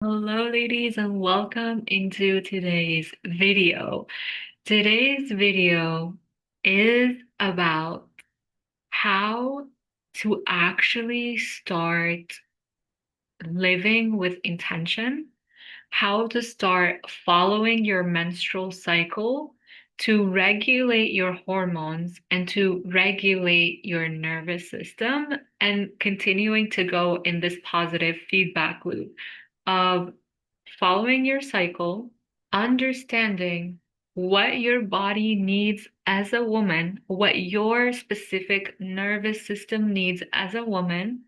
Hello, ladies, and welcome into today's video. Today's video is about how to actually start living with intention, how to start following your menstrual cycle to regulate your hormones and to regulate your nervous system, and continuing to go in this positive feedback loop of following your cycle, understanding what your body needs as a woman, what your specific nervous system needs as a woman,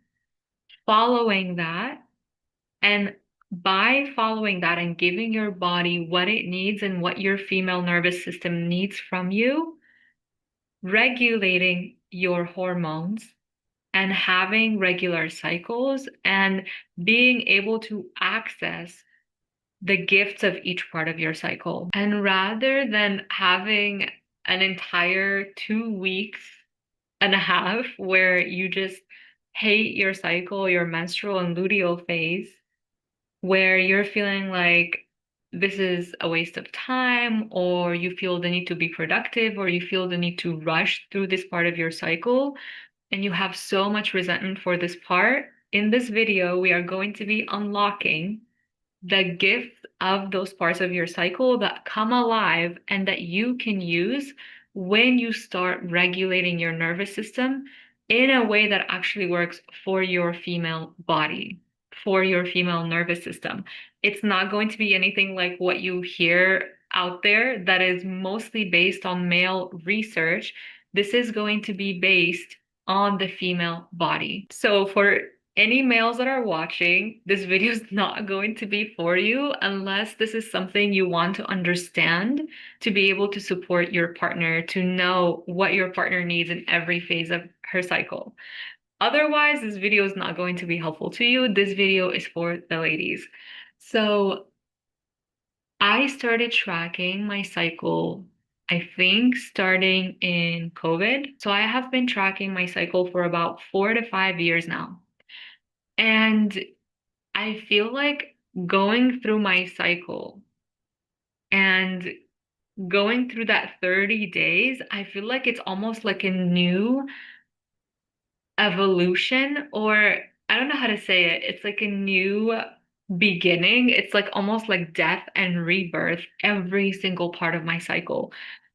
following that, and by following that and giving your body what it needs and what your female nervous system needs from you, regulating your hormones and having regular cycles and being able to access the gifts of each part of your cycle. And rather than having an entire 2 weeks and a half where you just hate your cycle, your menstrual and luteal phase, where you're feeling like this is a waste of time, or you feel the need to be productive, or you feel the need to rush through this part of your cycle, and you have so much resentment for this part, in this video, we are going to be unlocking the gifts of those parts of your cycle that come alive and that you can use when you start regulating your nervous system in a way that actually works for your female body, for your female nervous system. It's not going to be anything like what you hear out there that is mostly based on male research. This is going to be based on the female body. So for any males that are watching, this video is not going to be for you unless this is something you want to understand to be able to support your partner, to know what your partner needs in every phase of her cycle. Otherwise, this video is not going to be helpful to you. This video is for the ladies. So I started tracking my cycle, I think, starting in COVID. So I have been tracking my cycle for about 4 to 5 years now. And I feel like going through my cycle and going through that 30 days, I feel like it's almost like a new evolution, or I don't know how to say it. It's like a new beginning. It's like almost like death and rebirth every single part of my cycle.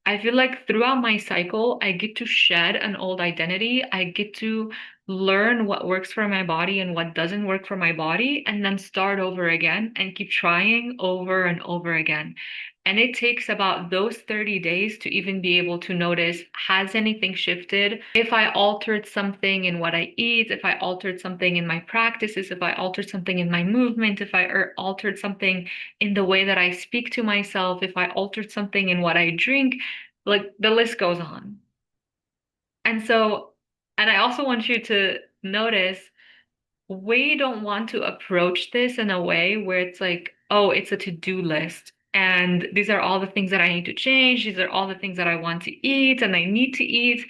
I feel like throughout my cycle, I get to shed an old identity. I get to learn what works for my body and what doesn't work for my body, and then start over again and keep trying over and over again. And it takes about those 30 days to even be able to notice, has anything shifted? If I altered something in what I eat, if I altered something in my practices, if I altered something in my movement, if I altered something in the way that I speak to myself, if I altered something in what I drink, like the list goes on. And so, and I also want you to notice, we don't want to approach this in a way where it's like, oh, it's a to-do list. And these are all the things that I need to change. These are all the things that I want to eat and I need to eat,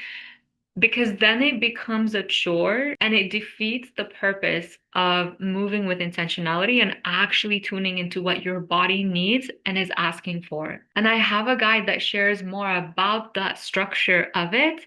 because then it becomes a chore and it defeats the purpose of moving with intentionality and actually tuning into what your body needs and is asking for. And I have a guide that shares more about that structure of it,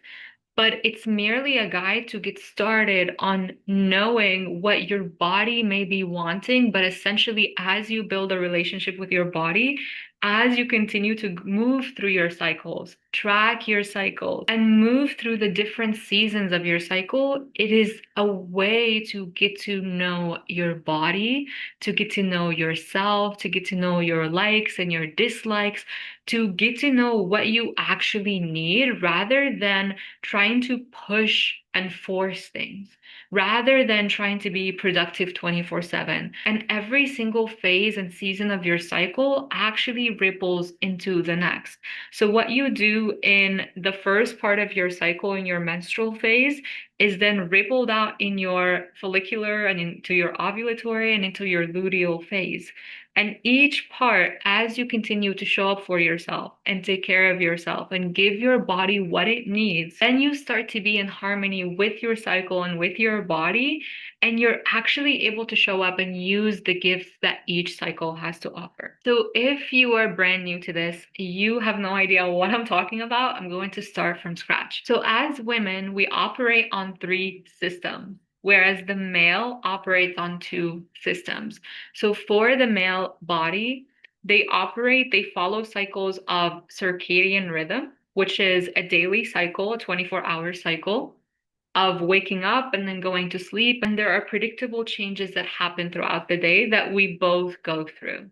but it's merely a guide to get started on knowing what your body may be wanting. But essentially, as you build a relationship with your body, as you continue to move through your cycles, track your cycles, and move through the different seasons of your cycle, it is a way to get to know your body, to get to know yourself, to get to know your likes and your dislikes, to get to know what you actually need rather than trying to push and force things, rather than trying to be productive 24/7. And every single phase and season of your cycle actually ripples into the next. So what you do in the first part of your cycle, in your menstrual phase, is then rippled out in your follicular and into your ovulatory and into your luteal phase. And each part, as you continue to show up for yourself and take care of yourself and give your body what it needs, then you start to be in harmony with your cycle and with your body. and you're actually able to show up and use the gifts that each cycle has to offer. So if you are brand new to this, you have no idea what I'm talking about, I'm going to start from scratch. So as women, we operate on three systems, whereas the male operates on two systems. So for the male body, they follow cycles of circadian rhythm, which is a daily cycle, a 24-hour cycle of waking up and then going to sleep. And there are predictable changes that happen throughout the day that we both go through.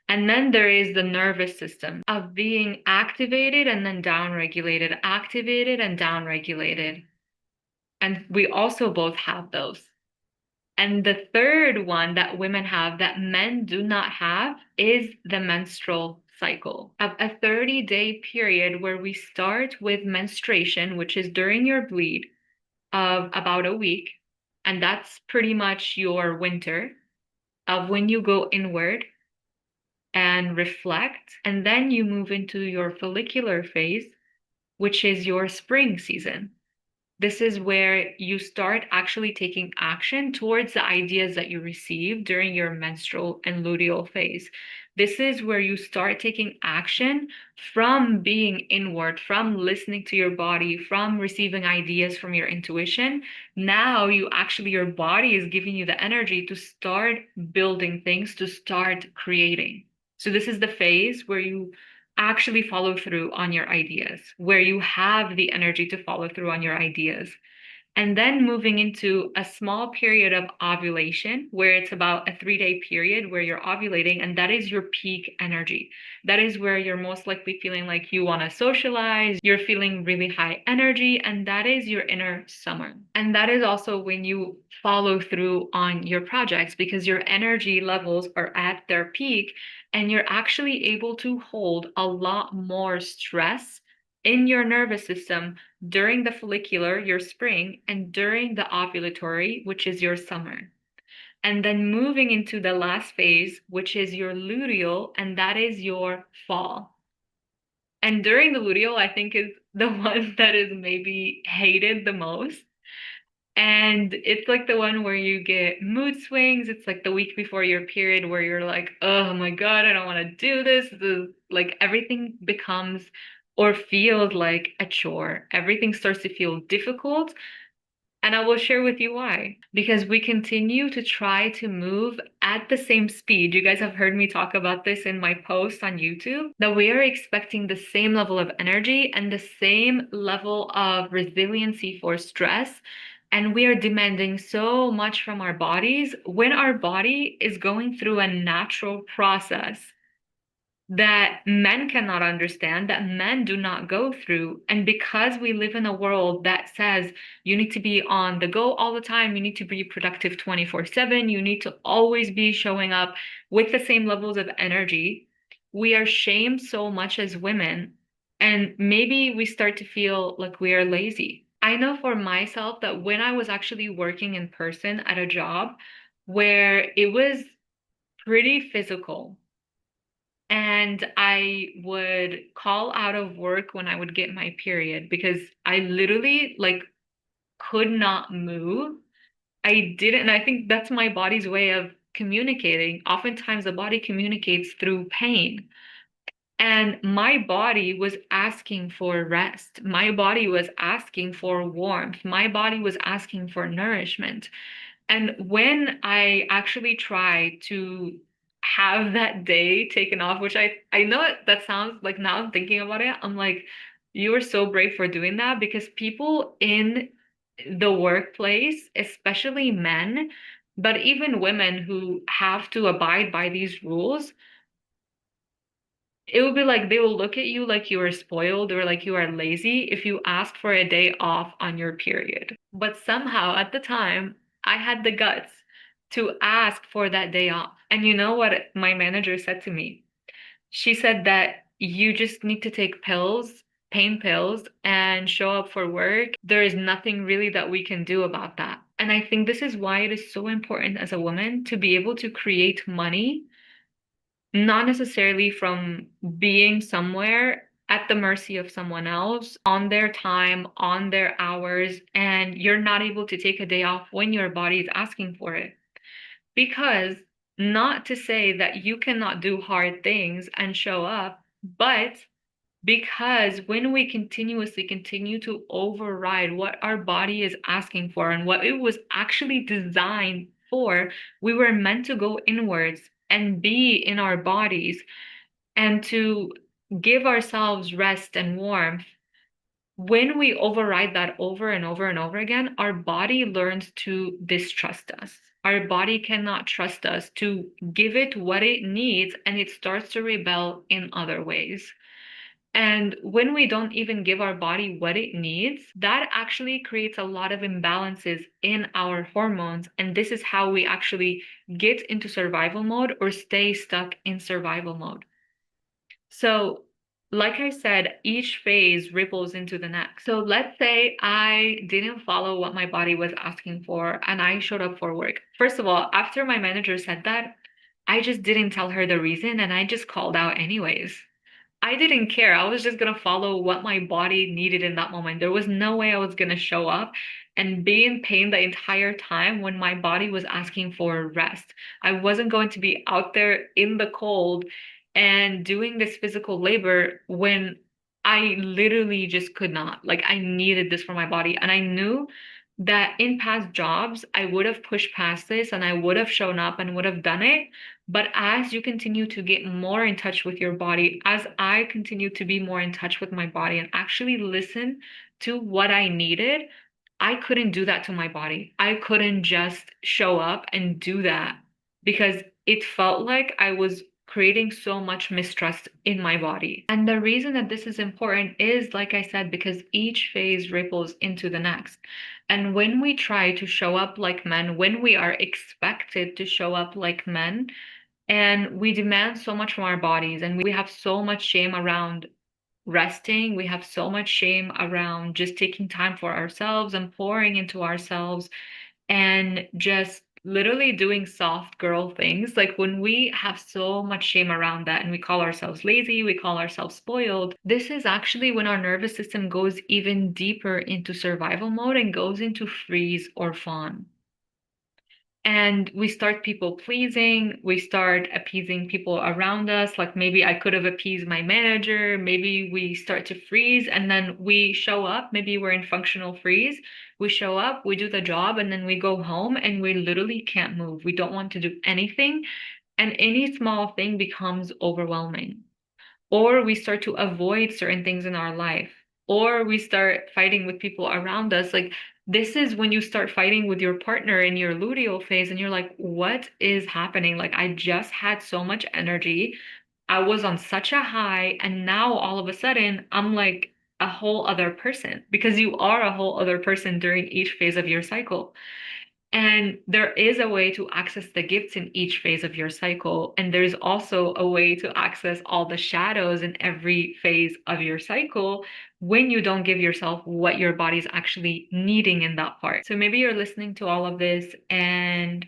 And then there is the nervous system of being activated and then downregulated, activated and downregulated. And we also both have those. And the third one that women have that men do not have is the menstrual cycle, of a 30-day period where we start with menstruation, which is during your bleed, of about a week. And that's pretty much your winter, of when you go inward and reflect. And then you move into your follicular phase, which is your spring season. This is where you start actually taking action towards the ideas that you receive during your menstrual and luteal phase. This is where you start taking action from being inward, from listening to your body, from receiving ideas from your intuition. Now your body is giving you the energy to start building things, to start creating. So this is the phase where you actually follow through on your ideas, where you have the energy to follow through on your ideas. And then moving into a small period of ovulation, where it's about a 3-day period where you're ovulating, and that is your peak energy. That is where you're most likely feeling like you want to socialize, you're feeling really high energy, and that is your inner summer. And that is also when you follow through on your projects because your energy levels are at their peak, and you're actually able to hold a lot more stress in your nervous system during the follicular, your spring, and during the ovulatory, which is your summer. And then moving into the last phase, which is your luteal, and that is your fall. And during the luteal, I think is the one that is maybe hated the most. And it's like the one where you get mood swings. It's like the week before your period where you're like, oh my God, I don't want to do this. Like everything becomes or feels like a chore. Everything starts to feel difficult. And I will share with you why. Because we continue to try to move at the same speed. You guys have heard me talk about this in my post on YouTube, that we are expecting the same level of energy and the same level of resiliency for stress. And we are demanding so much from our bodies when our body is going through a natural process that men cannot understand, that men do not go through. And because we live in a world that says you need to be on the go all the time, you need to be productive 24/7, you need to always be showing up with the same levels of energy, we are shamed so much as women. And maybe we start to feel like we are lazy. I know for myself that when I was actually working in person at a job where it was pretty physical, and I would call out of work when I would get my period because I literally like could not move. I didn't, and I think that's my body's way of communicating. Oftentimes the body communicates through pain. And my body was asking for rest. My body was asking for warmth. My body was asking for nourishment. And when I actually try to have that day taken off, which I know that sounds like, now I'm thinking about it, I'm like, you are so brave for doing that because people in the workplace, especially men, but even women who have to abide by these rules, it would be like they will look at you like you are spoiled or like you are lazy if you ask for a day off on your period. But somehow at the time, I had the guts to ask for that day off. And you know what my manager said to me? She said that you just need to take pills, pain pills, and show up for work. There is nothing really that we can do about that. And I think this is why it is so important as a woman to be able to create money not necessarily from being somewhere at the mercy of someone else on their time, on their hours, and you're not able to take a day off when your body is asking for it. Because not to say that you cannot do hard things and show up, but because when we continuously continue to override what our body is asking for and what it was actually designed for, we were meant to go inwards and be in our bodies and to give ourselves rest and warmth. When we override that over and over and over again, our body learns to distrust us. Our body cannot trust us to give it what it needs, and it starts to rebel in other ways. And when we don't even give our body what it needs, that actually creates a lot of imbalances in our hormones. And this is how we actually get into survival mode or stay stuck in survival mode. So, like I said, each phase ripples into the next. So let's say I didn't follow what my body was asking for and I showed up for work. First of all, after my manager said that, I just didn't tell her the reason and I just called out anyways. I didn't care. I was just gonna follow what my body needed in that moment. There was no way I was gonna show up and be in pain the entire time when my body was asking for rest. I wasn't going to be out there in the cold and doing this physical labor when I literally just could not. Like I needed this for my body. And I knew that in past jobs, I would have pushed past this and I would have shown up and would have done it. But as you continue to get more in touch with your body, as I continue to be more in touch with my body and actually listen to what I needed, I couldn't do that to my body. I couldn't just show up and do that because it felt like I was creating so much mistrust in my body. And the reason that this is important is, like I said, because each phase ripples into the next. And when we try to show up like men, when we are expected to show up like men, and we demand so much from our bodies, and we have so much shame around resting. We have so much shame around just taking time for ourselves and pouring into ourselves and just literally doing soft girl things. Like when we have so much shame around that and we call ourselves lazy, we call ourselves spoiled, this is actually when our nervous system goes even deeper into survival mode and goes into freeze or fawn. And we start people pleasing, we start appeasing people around us. Like maybe I could have appeased my manager, maybe we start to freeze and then we show up. Maybe we're in functional freeze. We show up, we do the job, and then we go home and we literally can't move. We don't want to do anything, and any small thing becomes overwhelming, or we start to avoid certain things in our life, or we start fighting with people around us. Like, this is when you start fighting with your partner in your luteal phase, and you're like, what is happening? Like, I just had so much energy. I was on such a high, and now all of a sudden, I'm like a whole other person because you are a whole other person during each phase of your cycle. And there is a way to access the gifts in each phase of your cycle. And there's also a way to access all the shadows in every phase of your cycle when you don't give yourself what your body's actually needing in that part. So maybe you're listening to all of this and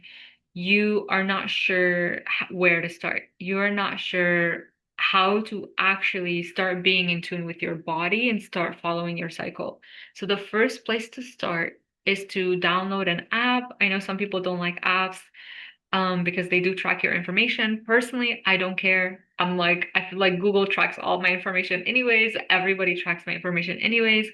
you are not sure where to start. You are not sure how to actually start being in tune with your body and start following your cycle. So the first place to start is to download an app. I know some people don't like apps because they do track your information. Personally, I don't care. I'm like, I feel like Google tracks all my information anyways. Everybody tracks my information anyways.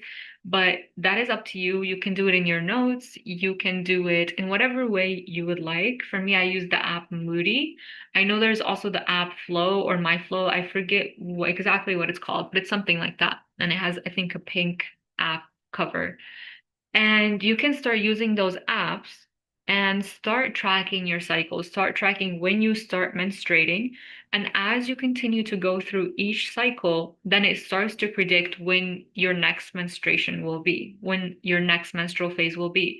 But that is up to you. You can do it in your notes. You can do it in whatever way you would like. For me, I use the app Moody. I know there's also the app Flow or My Flow. I forget exactly what it's called, but it's something like that. And it has, I think, a pink app cover. And you can start using those apps and start tracking your cycle, start tracking when you start menstruating. And as you continue to go through each cycle, then it starts to predict when your next menstruation will be, when your next menstrual phase will be.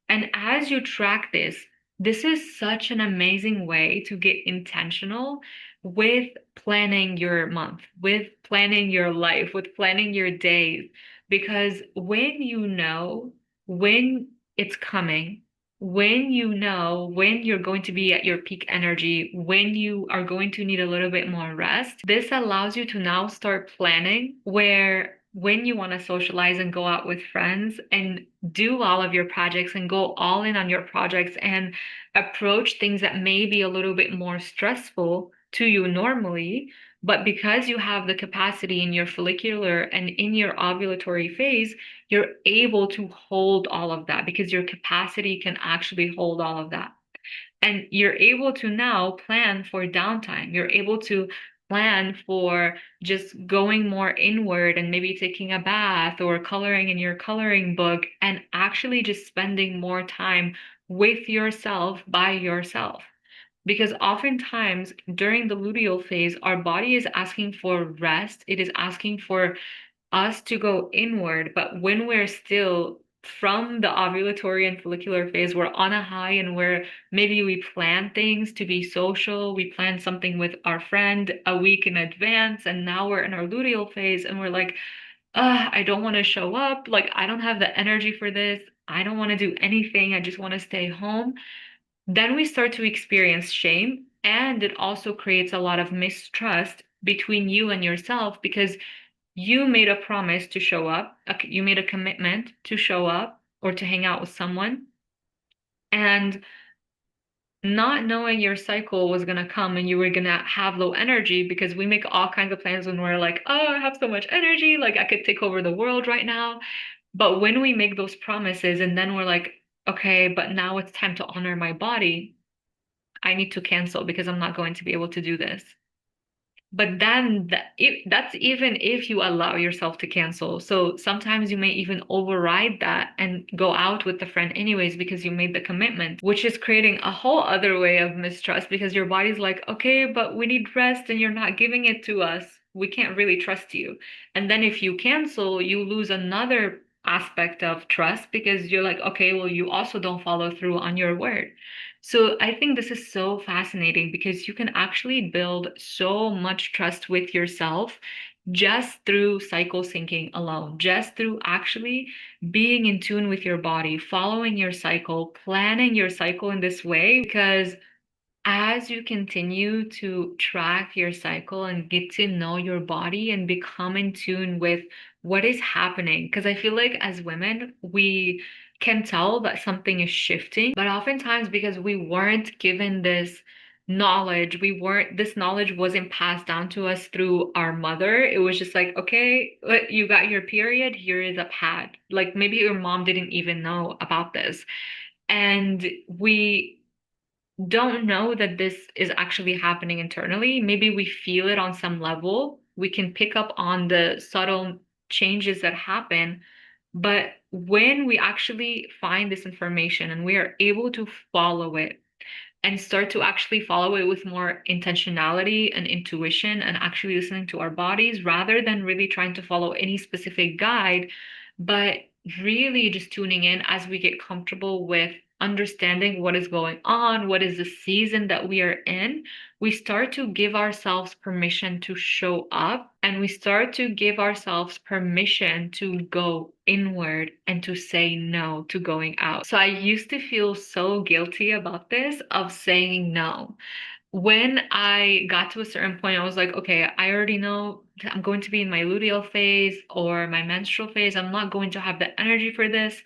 And as you track this is such an amazing way to get intentional with planning your month, with planning your life, with planning your days. Because when you know when it's coming, when you know when you're going to be at your peak energy, when you are going to need a little bit more rest, this allows you to now start planning where when you want to socialize and go out with friends and do all of your projects and go all in on your projects and approach things that may be a little bit more stressful to you normally. But because you have the capacity in your follicular and in your ovulatory phase, you're able to hold all of that because your capacity can actually hold all of that. And you're able to now plan for downtime. You're able to plan for just going more inward and maybe taking a bath or coloring in your coloring book and actually just spending more time with yourself by yourself. Because oftentimes during the luteal phase, our body is asking for rest. It is asking for us to go inward. But when we're still from the ovulatory and follicular phase, we're on a high and where maybe we plan things to be social. We plan something with our friend a week in advance. And now we're in our luteal phase and we're like, I don't want to show up. Like, I don't have the energy for this. I don't want to do anything. I just want to stay home. Then we start to experience shame. And it also creates a lot of mistrust between you and yourself because you made a promise to show up, you made a commitment to show up or to hang out with someone, and not knowing your cycle was going to come and you were going to have low energy because we make all kinds of plans when we're like, oh, I have so much energy, like I could take over the world right now. But when we make those promises and then we're like, okay, but now it's time to honor my body, I need to cancel because I'm not going to be able to do this. But then that's even if you allow yourself to cancel. So sometimes you may even override that and go out with the friend anyways because you made the commitment, which is creating a whole other way of mistrust because your body's like, okay, but we need rest and you're not giving it to us. We can't really trust you. And then if you cancel, you lose another aspect of trust because you're like, okay, well, you also don't follow through on your word. So I think this is so fascinating because you can actually build so much trust with yourself just through cycle syncing alone, just through actually being in tune with your body, following your cycle, planning your cycle in this way. Because as you continue to track your cycle and get to know your body and become in tune with what is happening, because I feel like as women, we can tell that something is shifting, but oftentimes because we weren't given this knowledge, this knowledge wasn't passed down to us through our mother. It was just like, okay, you got your period, here is a pad. Like maybe your mom didn't even know about this. And we don't know that this is actually happening internally. Maybe we feel it on some level. We can pick up on the subtle changes that happen. But when we actually find this information and we are able to follow it, and start to actually follow it with more intentionality and intuition and actually listening to our bodies rather than really trying to follow any specific guide, but really just tuning in as we get comfortable with understanding what is going on, what is the season that we are in, we start to give ourselves permission to show up and we start to give ourselves permission to go inward and to say no to going out. So I used to feel so guilty about this of saying no. When I got to a certain point, I was like, okay, I already know that I'm going to be in my luteal phase or my menstrual phase. I'm not going to have the energy for this.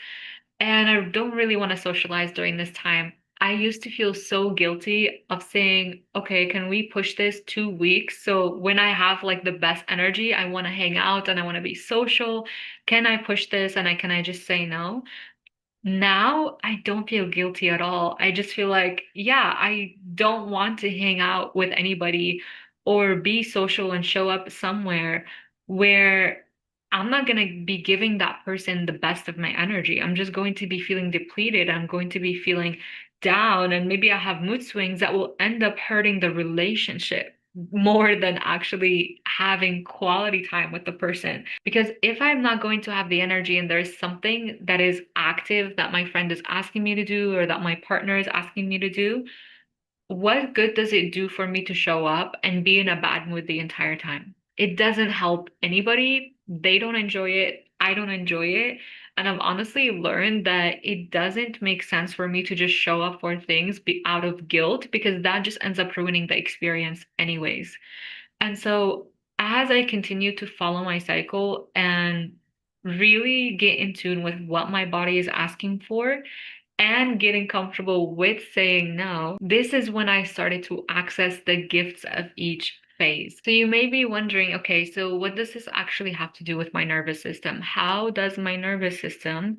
And I don't really want to socialize during this time. I used to feel so guilty of saying, okay, can we push this 2 weeks? So when I have like the best energy, I want to hang out and I want to be social. Can I push this and can I just say no? Now I don't feel guilty at all. I just feel like, yeah, I don't want to hang out with anybody or be social and show up somewhere where I'm not going to be giving that person the best of my energy. I'm just going to be feeling depleted. I'm going to be feeling down, and maybe I have mood swings that will end up hurting the relationship more than actually having quality time with the person. Because if I'm not going to have the energy and there's something that is active that my friend is asking me to do or that my partner is asking me to do, what good does it do for me to show up and be in a bad mood the entire time? It doesn't help anybody. They don't enjoy it. I don't enjoy it. And I've honestly learned that it doesn't make sense for me to just show up for things out of guilt because that just ends up ruining the experience anyways. And so as I continue to follow my cycle and really get in tune with what my body is asking for, and getting comfortable with saying no, this is when I started to access the gifts of each phase. So you may be wondering, okay, so what does this actually have to do with my nervous system? How does my nervous system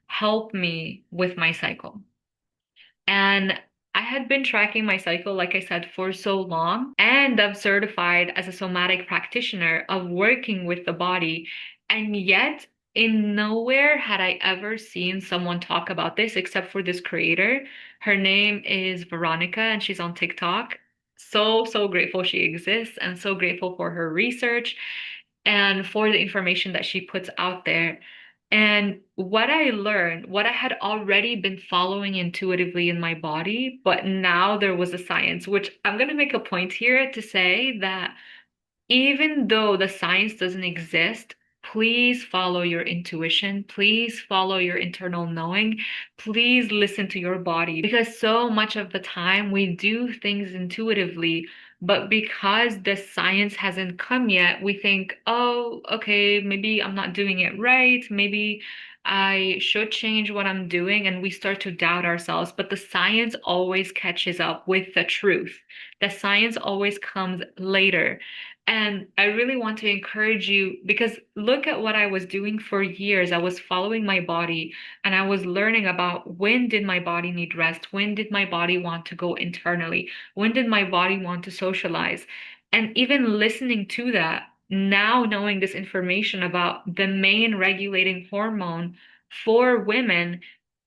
help me with my cycle? And I had been tracking my cycle, like I said, for so long, and I'm certified as a somatic practitioner of working with the body. And yet, in nowhere had I ever seen someone talk about this except for this creator. Her name is Veronica, and she's on TikTok. So, so grateful she exists, and so grateful for her research and for the information that she puts out there. And what I learned, what I had already been following intuitively in my body, but now there was a science, which I'm going to make a point here to say that even though the science doesn't exist, please follow your intuition. Please follow your internal knowing. Please listen to your body because so much of the time we do things intuitively, but because the science hasn't come yet, we think, oh, okay, maybe I'm not doing it right. Maybe I should change what I'm doing. And we start to doubt ourselves. But the science always catches up with the truth. The science always comes later. And I really want to encourage you because look at what I was doing for years. I was following my body and I was learning about when did my body need rest? When did my body want to go internally? When did my body want to socialize? And even listening to that, now knowing this information about the main regulating hormone for women,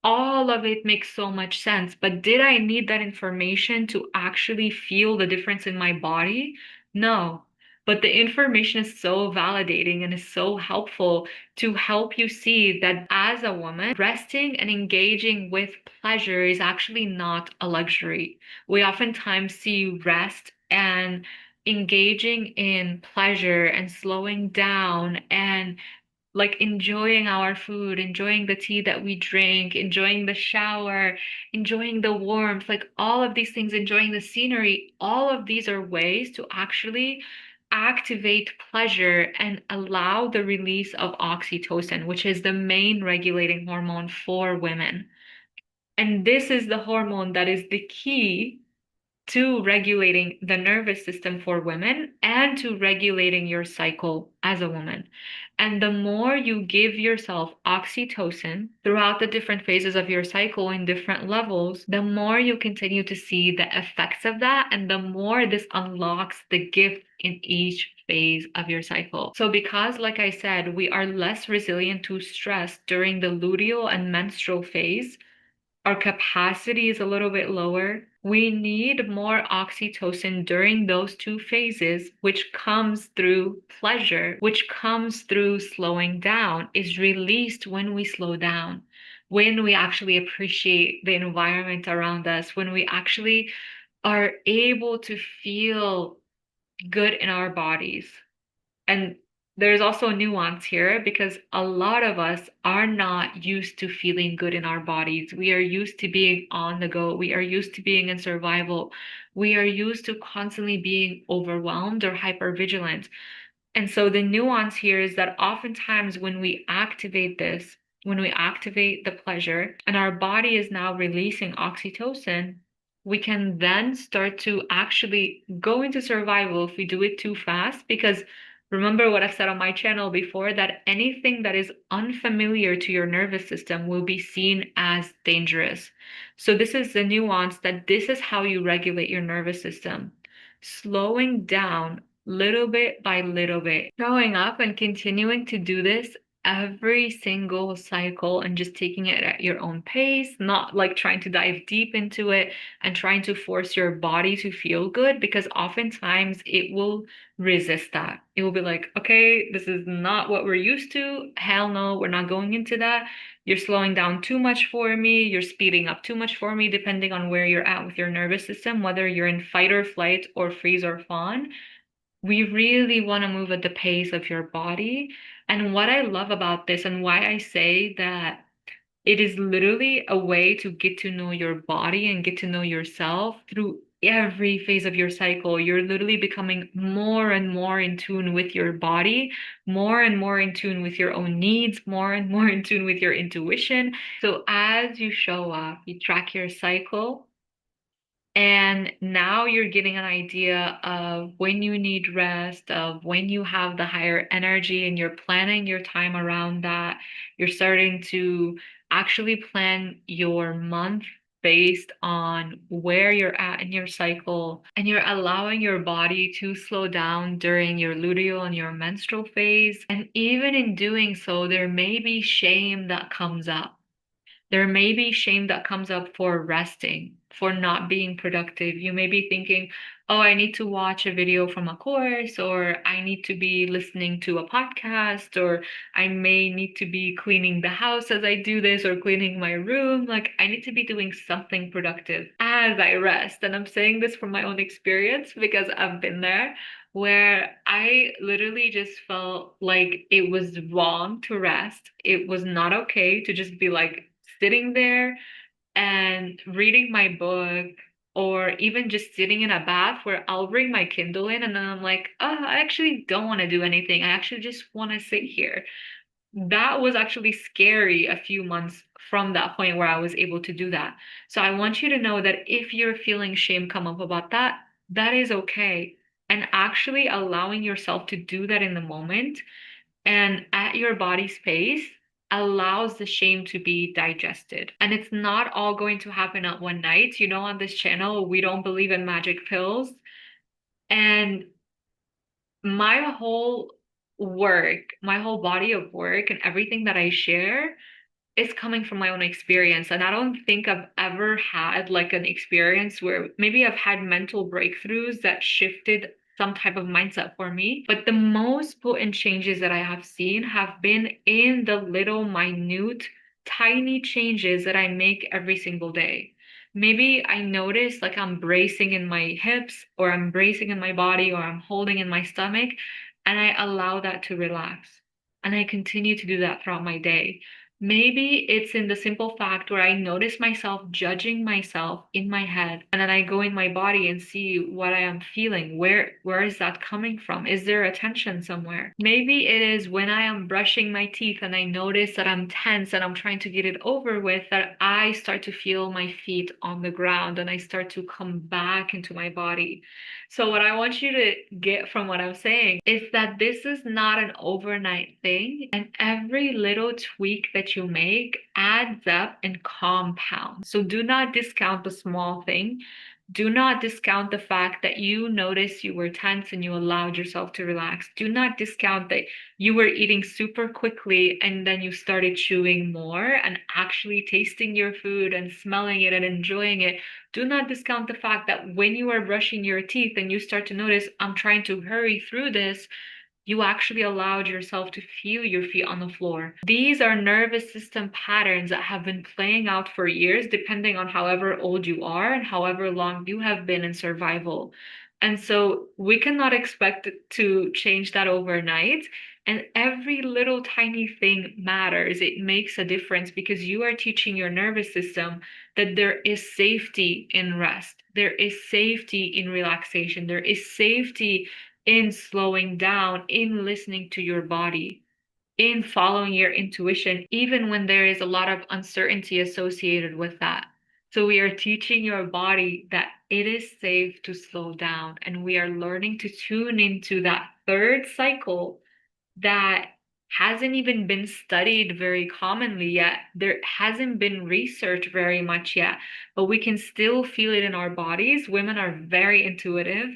all of it makes so much sense. But did I need that information to actually feel the difference in my body? No. But the information is so validating and is so helpful to help you see that as a woman, resting and engaging with pleasure is actually not a luxury. We oftentimes see rest and engaging in pleasure and slowing down and like enjoying our food, enjoying the tea that we drink, enjoying the shower, enjoying the warmth, like all of these things, enjoying the scenery, all of these are ways to actually activate pleasure and allow the release of oxytocin, which is the main regulating hormone for women. And this is the hormone that is the key to regulating the nervous system for women and to regulating your cycle as a woman. And the more you give yourself oxytocin throughout the different phases of your cycle in different levels, the more you continue to see the effects of that, and the more this unlocks the gift in each phase of your cycle. So, because, like I said, we are less resilient to stress during the luteal and menstrual phase, our capacity is a little bit lower. We need more oxytocin during those two phases, which comes through pleasure, which comes through slowing down, is released when we slow down, when we actually appreciate the environment around us, when we actually are able to feel good in our bodies. And there's also nuance here because a lot of us are not used to feeling good in our bodies. We are used to being on the go. We are used to being in survival. We are used to constantly being overwhelmed or hypervigilant. And so the nuance here is that oftentimes when we activate this, when we activate the pleasure and our body is now releasing oxytocin, we can then start to actually go into survival if we do it too fast. Because remember what I've said on my channel before, that anything that is unfamiliar to your nervous system will be seen as dangerous. So this is the nuance that this is how you regulate your nervous system. Slowing down little bit by little bit, showing up and continuing to do this every single cycle and just taking it at your own pace, not like trying to dive deep into it and trying to force your body to feel good because oftentimes it will resist that. It will be like, okay, this is not what we're used to. Hell no, we're not going into that. You're slowing down too much for me. You're speeding up too much for me, depending on where you're at with your nervous system, whether you're in fight or flight or freeze or fawn. We really want to move at the pace of your body. And what I love about this and why I say that it is literally a way to get to know your body and get to know yourself through every phase of your cycle. You're literally becoming more and more in tune with your body, more and more in tune with your own needs, more and more in tune with your intuition. So as you show up, you track your cycle. And now you're getting an idea of when you need rest, of when you have the higher energy, and you're planning your time around that. You're starting to actually plan your month based on where you're at in your cycle, and you're allowing your body to slow down during your luteal and your menstrual phase. And even in doing so, there may be shame that comes up. There may be shame that comes up for resting, for not being productive. You may be thinking, oh, I need to watch a video from a course, or I need to be listening to a podcast, or I may need to be cleaning the house as I do this, or cleaning my room. Like, I need to be doing something productive as I rest. And I'm saying this from my own experience because I've been there where I literally just felt like it was wrong to rest. It was not okay to just be like sitting there and reading my book, or even just sitting in a bath where I'll bring my Kindle in and then I'm like, oh, I actually don't want to do anything. I actually just want to sit here. That was actually scary a few months from that point where I was able to do that. So I want you to know that if you're feeling shame come up about that, that is okay. And actually allowing yourself to do that in the moment and at your body's pace allows the shame to be digested. And it's not all going to happen at one night. You know, on this channel, we don't believe in magic pills. And my whole my whole body of work and everything that I share is coming from my own experience. And I don't think I've ever had like an experience where maybe I've had mental breakthroughs that shifted some type of mindset for me. But the most potent changes that I have seen have been in the little, minute, tiny changes that I make every single day. Maybe I notice like I'm bracing in my hips, or I'm bracing in my body, or I'm holding in my stomach, and I allow that to relax. And I continue to do that throughout my day. Maybe it's in the simple fact where I notice myself judging myself in my head, and then I go in my body and see what I am feeling. Where is that coming from? Is there a tension somewhere? Maybe it is when I am brushing my teeth and I notice that I'm tense and I'm trying to get it over with, that I start to feel my feet on the ground and I start to come back into my body. So what I want you to get from what I'm saying is that this is not an overnight thing, and every little tweak that you make adds up and compounds. So do not discount the small thing. Do not discount the fact that you noticed you were tense and you allowed yourself to relax. Do not discount that you were eating super quickly and then you started chewing more and actually tasting your food and smelling it and enjoying it. Do not discount the fact that when you are brushing your teeth and you start to notice, I'm trying to hurry through this, you actually allowed yourself to feel your feet on the floor. These are nervous system patterns that have been playing out for years, depending on however old you are and however long you have been in survival. And so we cannot expect to change that overnight. And every little tiny thing matters. It makes a difference because you are teaching your nervous system that there is safety in rest. There is safety in relaxation. There is safety in slowing down, in listening to your body, in following your intuition, even when there is a lot of uncertainty associated with that. So we are teaching your body that it is safe to slow down, and we are learning to tune into that third cycle that hasn't even been studied very commonly yet. There hasn't been research very much yet, but we can still feel it in our bodies. Women are very intuitive.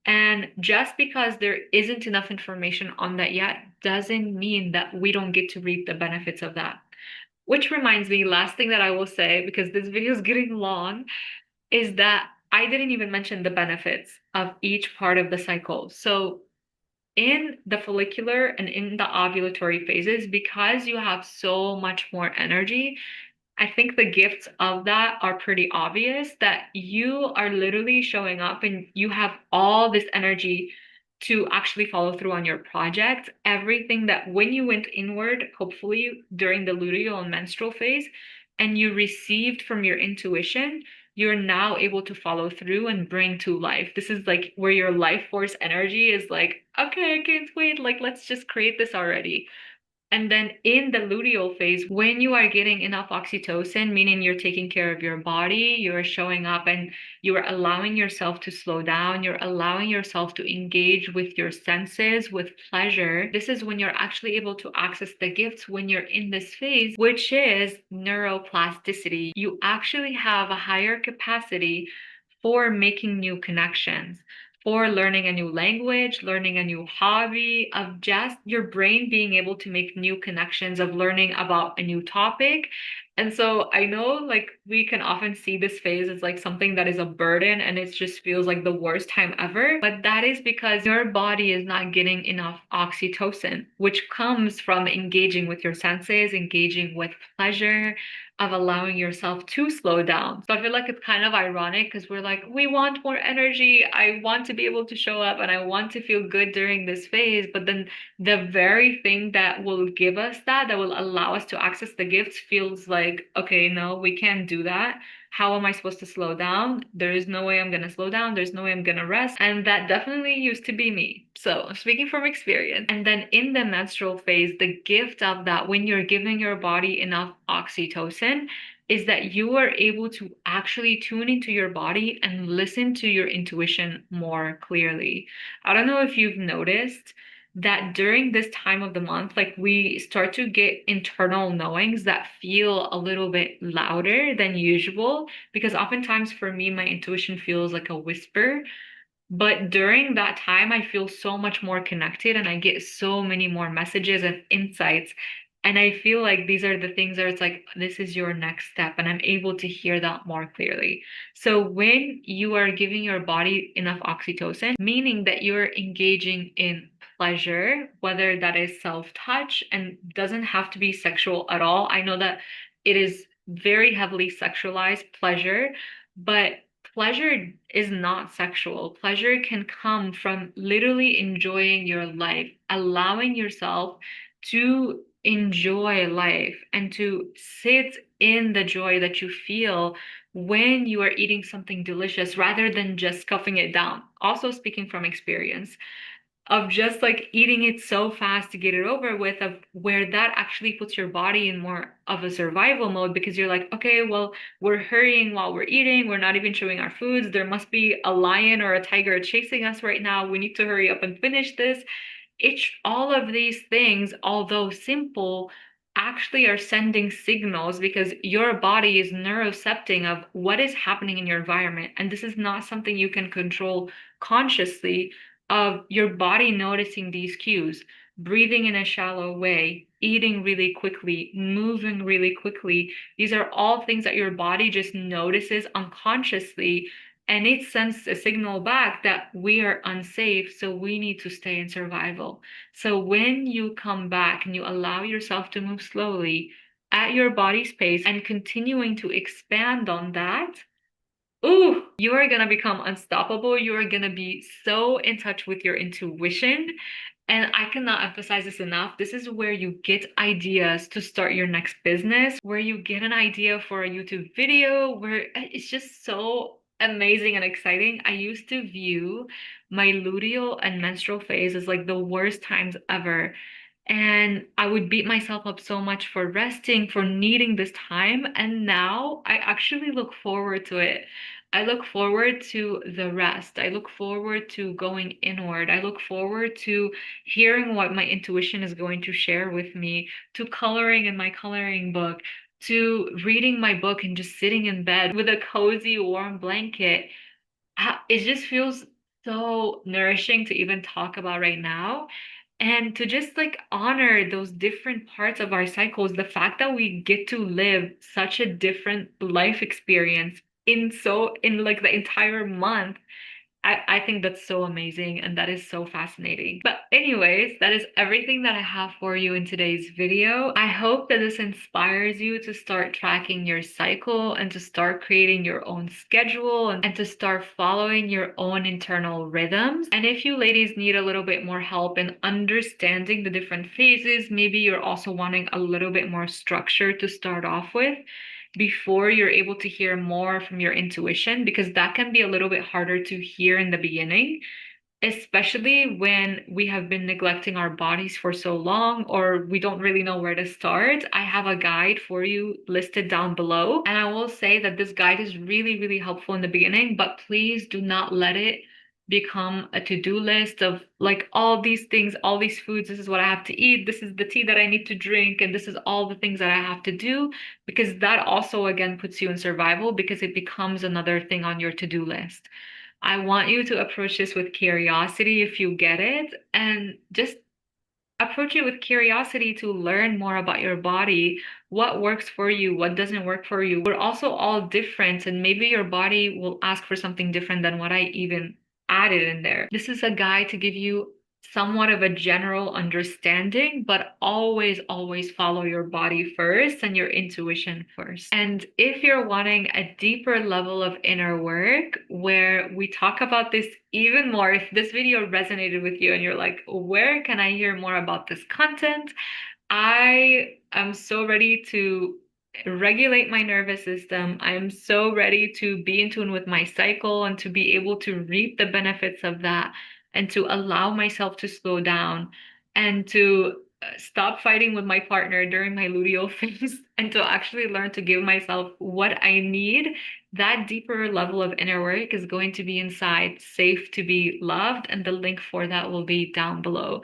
And just because there isn't enough information on that yet doesn't mean that we don't get to reap the benefits of that. Which reminds me, last thing that I will say, because this video is getting long, is that I didn't even mention the benefits of each part of the cycle. So in the follicular and in the ovulatory phases, because you have so much more energy, I think the gifts of that are pretty obvious, that you are literally showing up and you have all this energy to actually follow through on your project. Everything that when you went inward, hopefully during the luteal and menstrual phase, and you received from your intuition, you're now able to follow through and bring to life. This is like where your life force energy is like, okay, I can't wait. Like, let's just create this already. And then in the luteal phase, when you are getting enough oxytocin, meaning you're taking care of your body, you're showing up and you're allowing yourself to slow down, you're allowing yourself to engage with your senses, with pleasure. This is when you're actually able to access the gifts when you're in this phase, which is neuroplasticity. You actually have a higher capacity for making new connections, for learning a new language, learning a new hobby, of just your brain being able to make new connections, of learning about a new topic. And so I know like we can often see this phase as like something that is a burden and it just feels like the worst time ever. But that is because your body is not getting enough oxytocin, which comes from engaging with your senses, engaging with pleasure, of allowing yourself to slow down. So I feel like it's kind of ironic because we're like, we want more energy. I want to be able to show up and I want to feel good during this phase. But then the very thing that will give us that, that will allow us to access the gifts, feels like, okay, no, we can't do that. How am I supposed to slow down? There is no way I'm going to slow down. There's no way I'm going to rest. And that definitely used to be me. So, speaking from experience. And then in the menstrual phase, the gift of that, when you're giving your body enough oxytocin, is that you are able to actually tune into your body and listen to your intuition more clearly. I don't know if you've noticed that during this time of the month, like we start to get internal knowings that feel a little bit louder than usual. Because oftentimes for me, my intuition feels like a whisper. But during that time, I feel so much more connected and I get so many more messages and insights. And I feel like these are the things that it's like, this is your next step. And I'm able to hear that more clearly. So when you are giving your body enough oxytocin, meaning that you're engaging in pleasure, whether that is self-touch and doesn't have to be sexual at all. I know that it is very heavily sexualized pleasure, but pleasure is not sexual. Pleasure can come from literally enjoying your life, allowing yourself to enjoy life and to sit in the joy that you feel when you are eating something delicious rather than just scuffing it down. Also, speaking from experience, of just like eating it so fast to get it over with, of where that actually puts your body in more of a survival mode because you're like, okay, well, we're hurrying while we're eating, we're not even chewing our foods, there must be a lion or a tiger chasing us right now, we need to hurry up and finish this. All of these things, although simple, actually are sending signals because your body is neurocepting of what is happening in your environment. And this is not something you can control consciously, of your body noticing these cues, breathing in a shallow way, eating really quickly, moving really quickly. These are all things that your body just notices unconsciously, and it sends a signal back that we are unsafe, so we need to stay in survival. So when you come back and you allow yourself to move slowly at your body's pace and continuing to expand on that, ooh, you are gonna become unstoppable. You are gonna be so in touch with your intuition. And I cannot emphasize this enough. This is where you get ideas to start your next business, where you get an idea for a YouTube video, where it's just so amazing and exciting. I used to view my luteal and menstrual phase as like the worst times ever. And I would beat myself up so much for resting, for needing this time. And now I actually look forward to it. I look forward to the rest. I look forward to going inward. I look forward to hearing what my intuition is going to share with me, to coloring in my coloring book, to reading my book and just sitting in bed with a cozy, warm blanket. It just feels so nourishing to even talk about right now. And to just like honor those different parts of our cycles, the fact that we get to live such a different life experience in like the entire month, I think that's so amazing and that is so fascinating. But anyways, that is everything that I have for you in today's video. I hope that this inspires you to start tracking your cycle and to start creating your own schedule and to start following your own internal rhythms. And if you ladies need a little bit more help in understanding the different phases, maybe you're also wanting a little bit more structure to start off with, before you're able to hear more from your intuition, because that can be a little bit harder to hear in the beginning, especially when we have been neglecting our bodies for so long or we don't really know where to start. I have a guide for you listed down below. And I will say that this guide is really, really helpful in the beginning, but please do not let it become a to-do list of like all these things, all these foods. This is what I have to eat. This is the tea that I need to drink. And this is all the things that I have to do, because that also again puts you in survival because it becomes another thing on your to-do list. I want you to approach this with curiosity if you get it, and just approach it with curiosity to learn more about your body, what works for you, what doesn't work for you. We're also all different, and maybe your body will ask for something different than what I even added in there. This is a guide to give you somewhat of a general understanding, but always, always follow your body first and your intuition first. And if you're wanting a deeper level of inner work where we talk about this even more, if this video resonated with you and you're like, where can I hear more about this content? I am so ready to regulate my nervous system. I am so ready to be in tune with my cycle and to be able to reap the benefits of that and to allow myself to slow down and to stop fighting with my partner during my luteal phase and to actually learn to give myself what I need. That deeper level of inner work is going to be inside, safe to be loved, and the link for that will be down below.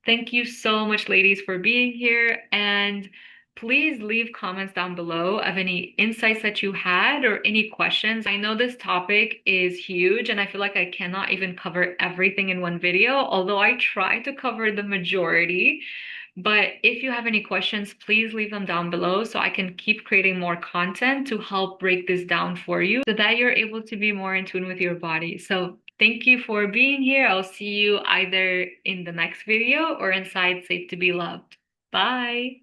Thank you so much, ladies, for being here. And please leave comments down below of any insights that you had or any questions. I know this topic is huge and I feel like I cannot even cover everything in one video, although I try to cover the majority. But if you have any questions, please leave them down below so I can keep creating more content to help break this down for you so that you're able to be more in tune with your body. So thank you for being here. I'll see you either in the next video or inside Safe to Be Loved. Bye.